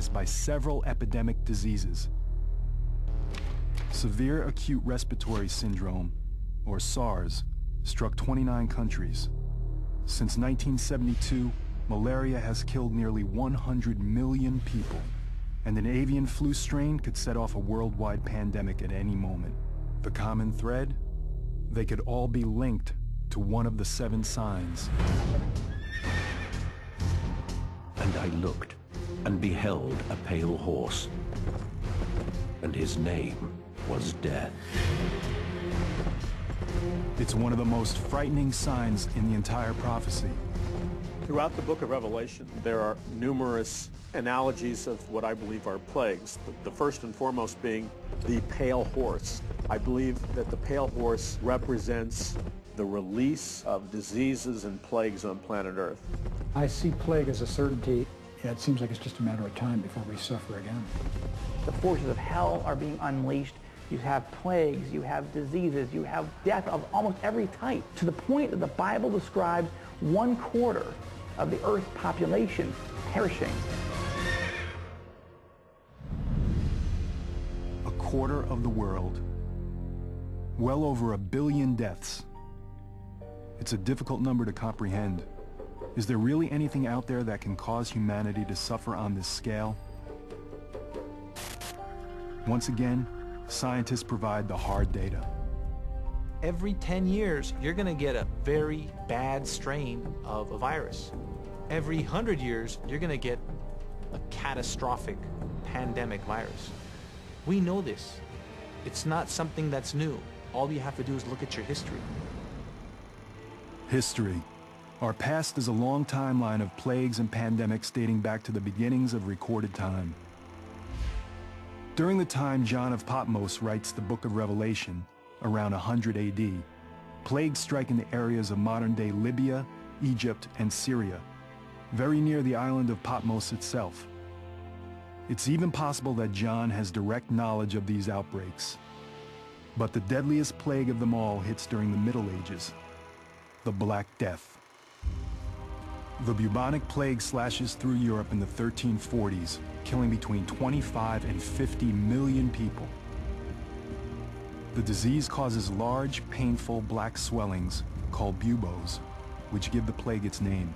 by several epidemic diseases. Severe acute respiratory syndrome, or SARS, struck 29 countries. Since 1972, malaria has killed nearly 100 million people, and an avian flu strain could set off a worldwide pandemic at any moment. The common thread? They could all be linked to one of the 7 signs. And I looked, and beheld a pale horse, and his name was Death. It's one of the most frightening signs in the entire prophecy. Throughout the book of Revelation, there are numerous analogies of what I believe are plagues. The first and foremost being the pale horse. I believe that the pale horse represents the release of diseases and plagues on planet Earth. I see plague as a certainty. Yeah, it seems like it's just a matter of time before we suffer again. The forces of hell are being unleashed. You have plagues, you have diseases, you have death of almost every type, to the point that the Bible describes 1/4 of the Earth's population perishing. A quarter of the world. Well over 1 billion deaths. It's a difficult number to comprehend. Is there really anything out there that can cause humanity to suffer on this scale? Once again, scientists provide the hard data. Every 10 years, you're going to get a very bad strain of a virus. Every 100 years, you're going to get a catastrophic pandemic virus. We know this. It's not something that's new. All you have to do is look at your history. History. Our past is a long timeline of plagues and pandemics dating back to the beginnings of recorded time. During the time John of Patmos writes the book of Revelation, around 100 AD, plagues strike in the areas of modern-day Libya, Egypt, and Syria, very near the island of Patmos itself. It's even possible that John has direct knowledge of these outbreaks. But the deadliest plague of them all hits during the Middle Ages, the Black Death. The bubonic plague slashes through Europe in the 1340s, killing between 25 and 50 million people. The disease causes large, painful black swellings called buboes, which give the plague its name.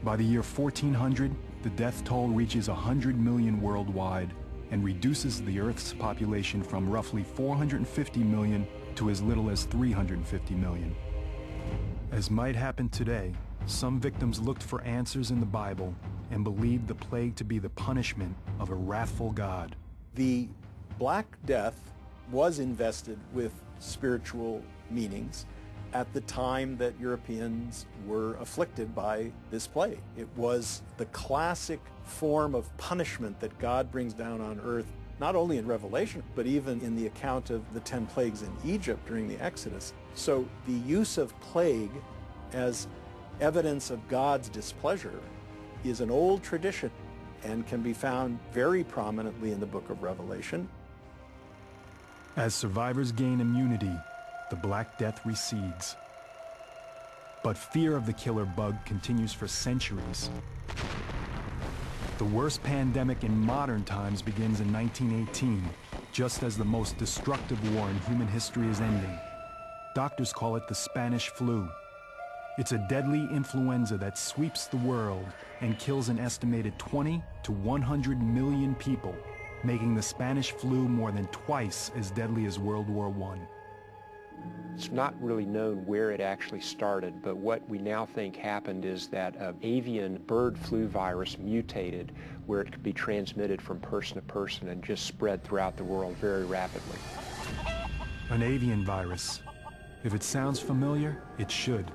By the year 1400, the death toll reaches 100 million worldwide and reduces the Earth's population from roughly 450 million to as little as 350 million. As might happen today, some victims looked for answers in the Bible and believed the plague to be the punishment of a wrathful God. The Black Death was invested with spiritual meanings at the time that Europeans were afflicted by this plague. It was the classic form of punishment that God brings down on earth, not only in Revelation, but even in the account of the 10 plagues in Egypt during the Exodus. So the use of plague as evidence of God's displeasure is an old tradition and can be found very prominently in the book of Revelation. As survivors gain immunity, the Black Death recedes. But fear of the killer bug continues for centuries. The worst pandemic in modern times begins in 1918, just as the most destructive war in human history is ending. Doctors call it the Spanish flu. It's a deadly influenza that sweeps the world and kills an estimated 20 to 100 million people, making the Spanish flu more than twice as deadly as World War I. It's not really known where it actually started, but what we now think happened is that an avian bird flu virus mutated where it could be transmitted from person to person and just spread throughout the world very rapidly. An avian virus. If it sounds familiar, it should.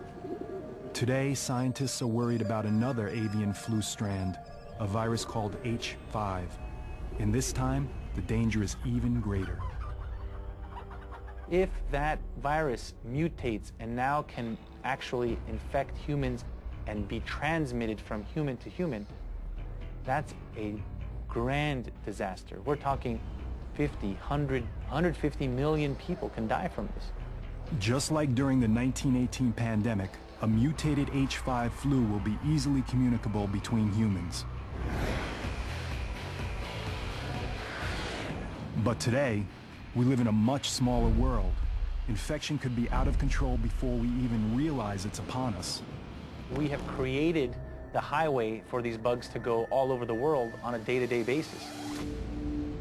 Today, scientists are worried about another avian flu strand, a virus called H5. And this time, the danger is even greater. If that virus mutates and now can actually infect humans and be transmitted from human to human, that's a grand disaster. We're talking 50, 100, 150 million people can die from this. Just like during the 1918 pandemic, a mutated H5 flu will be easily communicable between humans. But today, we live in a much smaller world. Infection could be out of control before we even realize it's upon us. We have created the highway for these bugs to go all over the world on a day-to-day basis.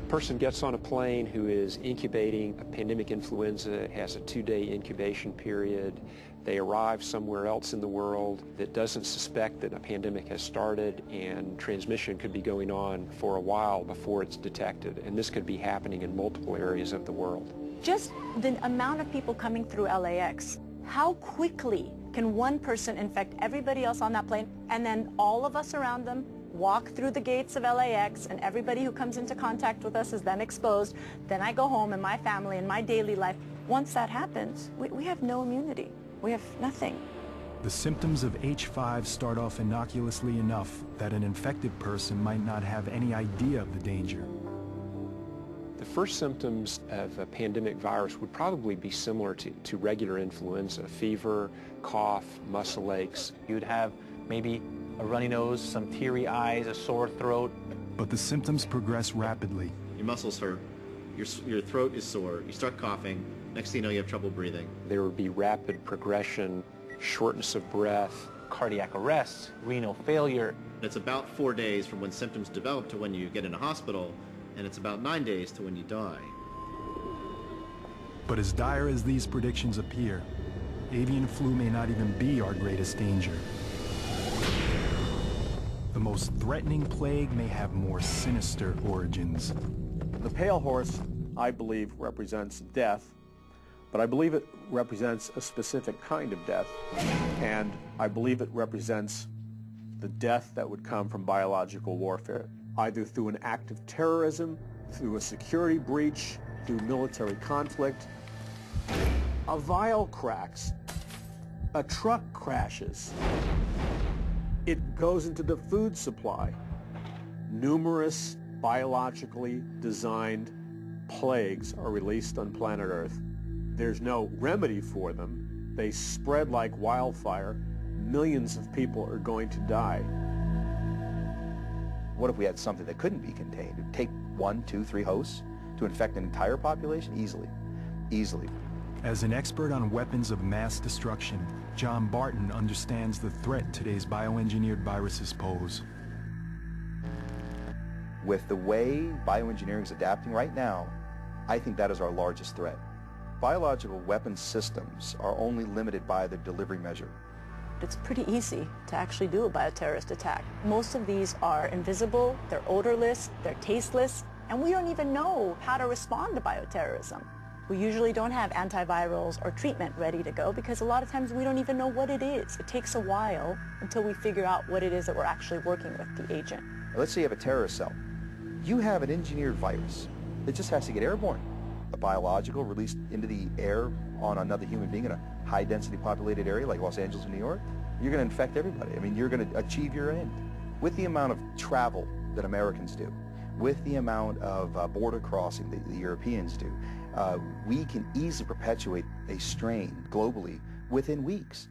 A person gets on a plane who is incubating a pandemic influenza. It has a 2-day incubation period. They arrive somewhere else in the world that doesn't suspect that a pandemic has started, and transmission could be going on for a while before it's detected. And this could be happening in multiple areas of the world. Just the amount of people coming through LAX, how quickly can one person infect everybody else on that plane, and then all of us around them walk through the gates of LAX, and everybody who comes into contact with us is then exposed. Then I go home and my family and my daily life. Once that happens, we have no immunity. We have nothing. The symptoms of H5 start off innocuously enough that an infected person might not have any idea of the danger. The first symptoms of a pandemic virus would probably be similar to regular influenza: fever, cough, muscle aches. You would have maybe a runny nose, some teary eyes, a sore throat. But the symptoms progress rapidly. Your muscles hurt, your throat is sore, you start coughing, next thing you know you have trouble breathing. There would be rapid progression, shortness of breath, cardiac arrest, renal failure. It's about 4 days from when symptoms develop to when you get in a hospital, and it's about 9 days to when you die. But as dire as these predictions appear, avian flu may not even be our greatest danger. The most threatening plague may have more sinister origins. The pale horse, I believe, represents death, but I believe it represents a specific kind of death, and I believe it represents the death that would come from biological warfare, either through an act of terrorism, through a security breach, through military conflict. A vial cracks, a truck crashes, it goes into the food supply. Numerous biologically designed plagues are released on planet Earth. There's no remedy for them. They spread like wildfire. Millions of people are going to die. What if we had something that couldn't be contained? It'd take 1, 2, 3 hosts to infect an entire population? Easily. As an expert on weapons of mass destruction, John Barton understands the threat today's bioengineered viruses pose. With the way bioengineering is adapting right now, I think that is our largest threat. Biological weapons systems are only limited by their delivery measure. It's pretty easy to actually do a bioterrorist attack. Most of these are invisible, they're odorless, they're tasteless, and we don't even know how to respond to bioterrorism. We usually don't have antivirals or treatment ready to go because a lot of times we don't even know what it is. It takes a while until we figure out what it is that we're actually working with the agent. Let's say you have a terrorist cell. You have an engineered virus. It just has to get airborne. A biological released into the air on another human being in a high-density populated area like Los Angeles or New York, you're going to infect everybody. I mean, you're going to achieve your end. With the amount of travel that Americans do, with the amount of border crossing that the Europeans do, we can easily perpetuate a strain globally within weeks.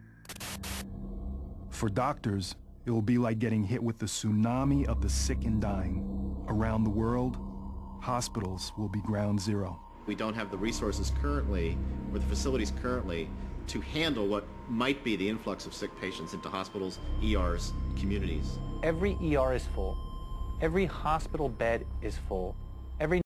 For doctors, it will be like getting hit with the tsunami of the sick and dying. Around the world, hospitals will be ground zero. We don't have the resources currently, or the facilities currently, to handle what might be the influx of sick patients into hospitals, ERs, communities. Every ER is full. Every hospital bed is full. Every